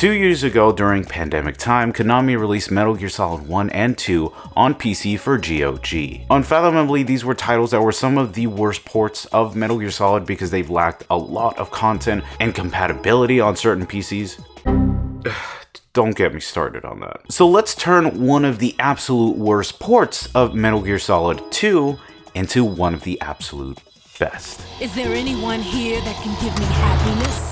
2 years ago during pandemic time, Konami released Metal Gear Solid 1 and 2 on PC for GOG. Unfathomably, these were titles that were some of the worst ports of Metal Gear Solid because they've lacked a lot of content and compatibility on certain PCs. Don't get me started on that. So let's turn one of the absolute worst ports of Metal Gear Solid 2 into one of the absolute best. Is there anyone here that can give me happiness?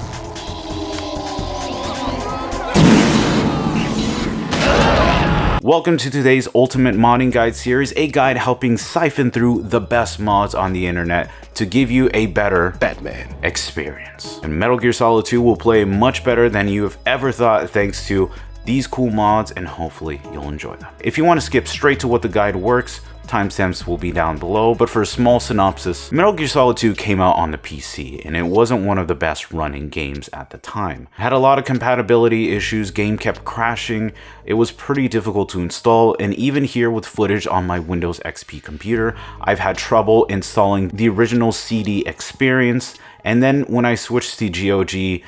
Welcome to today's Ultimate Modding Guide series, a guide helping siphon through the best mods on the internet to give you a better Batman experience. And Metal Gear Solid 2 will play much better than you have ever thought thanks to these cool mods, and hopefully you'll enjoy them. If you want to skip straight to what the guide works, timestamps will be down below, but for a small synopsis, Metal Gear Solid 2 came out on the PC, and it wasn't one of the best running games at the time. It had a lot of compatibility issues, game kept crashing, it was pretty difficult to install, and even here with footage on my Windows XP computer, I've had trouble installing the original CD experience, and then when I switched to GOG,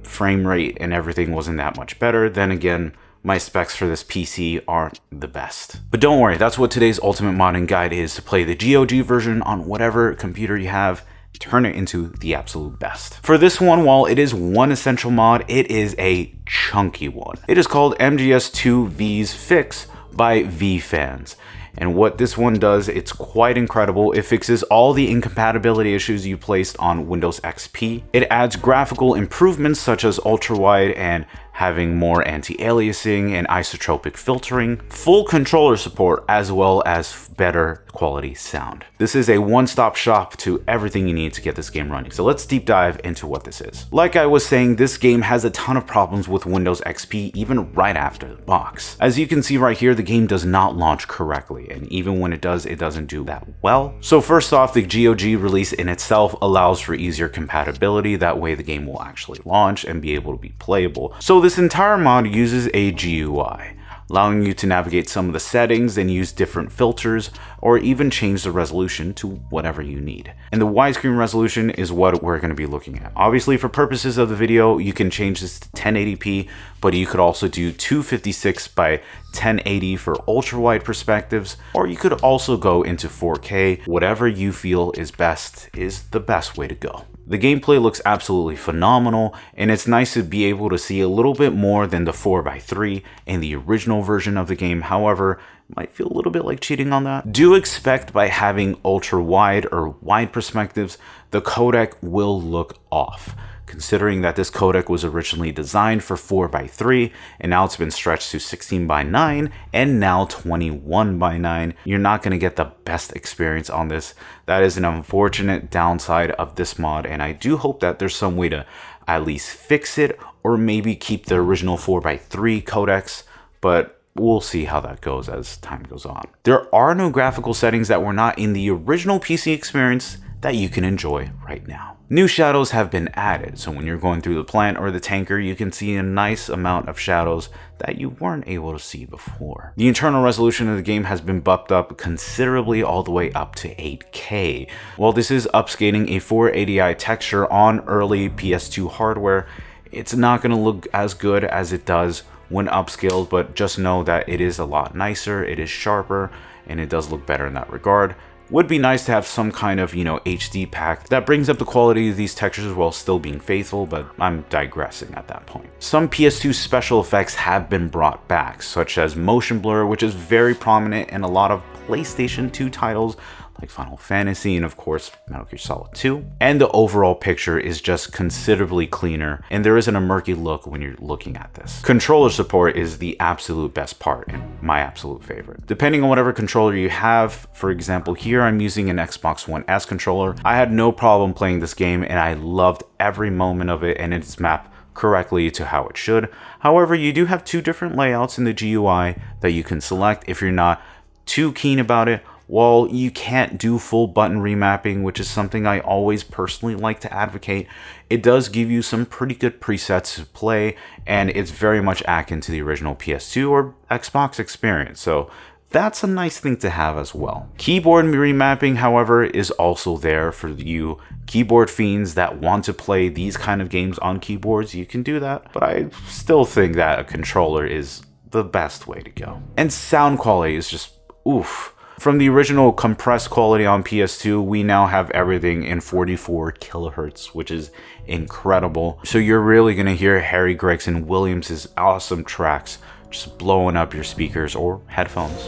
frame rate and everything wasn't that much better. Then again, my specs for this PC aren't the best. But don't worry, that's what today's Ultimate Modding Guide is, to play the GOG version on whatever computer you have, turn it into the absolute best. For this one, while it is one essential mod, it is a chunky one. It is called MGS2 V's Fix by VFans. And what this one does, it's quite incredible. It fixes all the incompatibility issues you placed on Windows XP. It adds graphical improvements such as ultra-wide and having more anti-aliasing and isotropic filtering, full controller support, as well as better quality sound. This is a one-stop shop to everything you need to get this game running. So let's deep dive into what this is. Like I was saying, this game has a ton of problems with Windows XP even right after the box. As you can see right here, the game does not launch correctly, and even when it does, it doesn't do that well. So first off, the GOG release in itself allows for easier compatibility. That way the game will actually launch and be able to be playable. So this entire mod uses a GUI, allowing you to navigate some of the settings and use different filters, or even change the resolution to whatever you need. And the widescreen resolution is what we're going to be looking at. Obviously, for purposes of the video, you can change this to 1080p, but you could also do 256 by 1080 for ultra-wide perspectives, or you could also go into 4K. Whatever you feel is best is the best way to go. The gameplay looks absolutely phenomenal, and it's nice to be able to see a little bit more than the 4:3 in the original version of the game. However, it might feel a little bit like cheating on that. Do expect by having ultra wide or wide perspectives, the codec will look off, considering that this codec was originally designed for 4:3 and now it's been stretched to 16:9 and now 21:9. You're not going to get the best experience on this. That is an unfortunate downside of this mod, and I do hope that there's some way to at least fix it, or maybe keep the original 4:3 codecs, but we'll see how that goes as time goes on. There are no graphical settings that were not in the original PC experience that you can enjoy right now. New shadows have been added, so when you're going through the plant or the tanker, you can see a nice amount of shadows that you weren't able to see before. The internal resolution of the game has been bumped up considerably, all the way up to 8K. While this is upscaling a 480i texture on early PS2 hardware, it's not going to look as good as it does when upscaled, but just know that it is a lot nicer, it is sharper, and it does look better in that regard. Would be nice to have some kind of, HD pack that brings up the quality of these textures while still being faithful, but I'm digressing at that point. Some PS2 special effects have been brought back, such as motion blur, which is very prominent in a lot of PlayStation 2 titles like Final Fantasy and of course Metal Gear Solid 2. And the overall picture is just considerably cleaner, and there isn't a murky look when you're looking at this. Controller support is the absolute best part and my absolute favorite. Depending on whatever controller you have, for example here I'm using an Xbox One S controller. I had no problem playing this game and I loved every moment of it, and it's mapped correctly to how it should. However, you do have two different layouts in the GUI that you can select if you're not too keen about it. While you can't do full button remapping, which is something I always personally like to advocate, it does give you some pretty good presets to play, and it's very much akin to the original PS2 or Xbox experience. So that's a nice thing to have as well. Keyboard remapping, however, is also there for you keyboard fiends that want to play these kind of games on keyboards. You can do that, but I still think that a controller is the best way to go. And sound quality is just oof. From the original compressed quality on PS2, we now have everything in 44 kilohertz, which is incredible. So you're really gonna hear Harry Gregson Williams' awesome tracks just blowing up your speakers or headphones.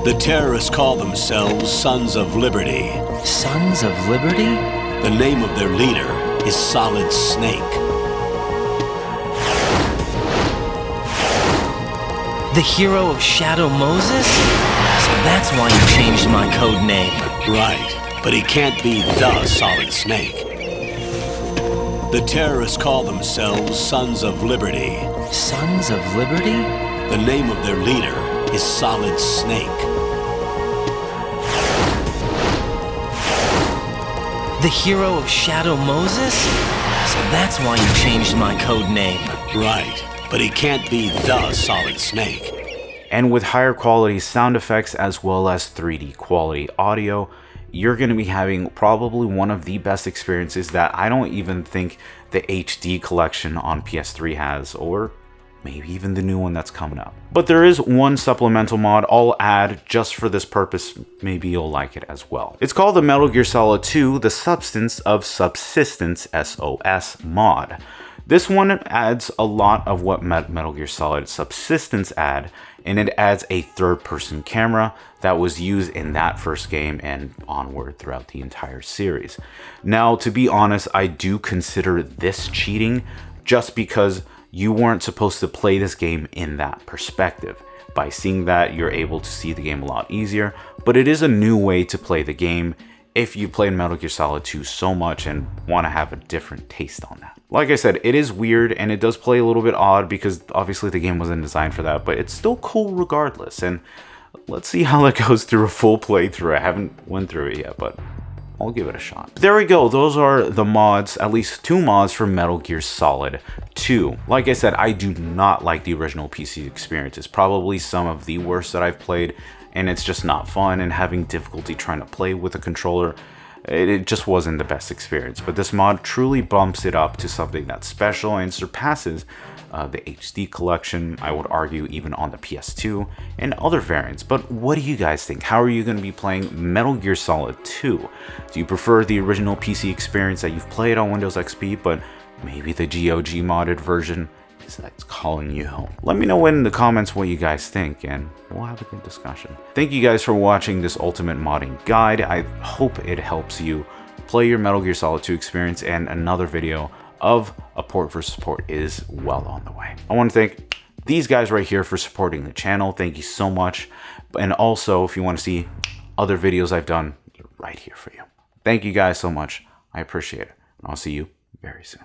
The terrorists call themselves Sons of Liberty. Sons of Liberty? The name of their leader is Solid Snake. The hero of Shadow Moses? So that's why you changed my code name. Right, but he can't be the Solid Snake. The terrorists call themselves Sons of Liberty. Sons of Liberty? The name of their leader is Solid Snake. The hero of Shadow Moses? So that's why you changed my code name. Right, but he can't be the Solid Snake. And with higher quality sound effects as well as 3D quality audio, you're going to be having probably one of the best experiences that I don't even think the HD collection on PS3 has, or maybe even the new one that's coming up. But there is one supplemental mod I'll add just for this purpose. Maybe you'll like it as well. It's called the Metal Gear Solid 2, the Substance of Subsistence S.O.S. mod. This one adds a lot of what Metal Gear Solid Subsistence add, and it adds a third-person camera that was used in that first game and onward throughout the entire series. Now, to be honest, I do consider this cheating just because you weren't supposed to play this game in that perspective. By seeing that, you're able to see the game a lot easier, but it is a new way to play the game if you played Metal Gear Solid 2 so much and want to have a different taste on that. Like I said, it is weird and it does play a little bit odd because obviously the game wasn't designed for that, but it's still cool regardless. And let's see how that goes through a full playthrough. I haven't went through it yet, but I'll give it a shot. There we go. Those are the mods, at least 2 mods for Metal Gear Solid 2. Like I said, I do not like the original PC experience. It's probably some of the worst that I've played, and it's just not fun, and having difficulty trying to play with a controller, it just wasn't the best experience. But this mod truly bumps it up to something that's special and surpasses the HD collection, I would argue, even on the PS2 and other variants. But what do you guys think? How are you going to be playing Metal Gear Solid 2? Do you prefer the original PC experience that you've played on Windows XP, but maybe the GOG modded version is that's calling you home? Let me know in the comments what you guys think, and we'll have a good discussion. Thank you guys for watching this ultimate modding guide. I hope it helps you play your Metal Gear Solid 2 experience, and another video of a port versus port is well on the way. I want to thank these guys right here for supporting the channel. Thank you so much. And also, if you want to see other videos I've done, they're right here for you. Thank you guys so much. I appreciate it. And I'll see you very soon.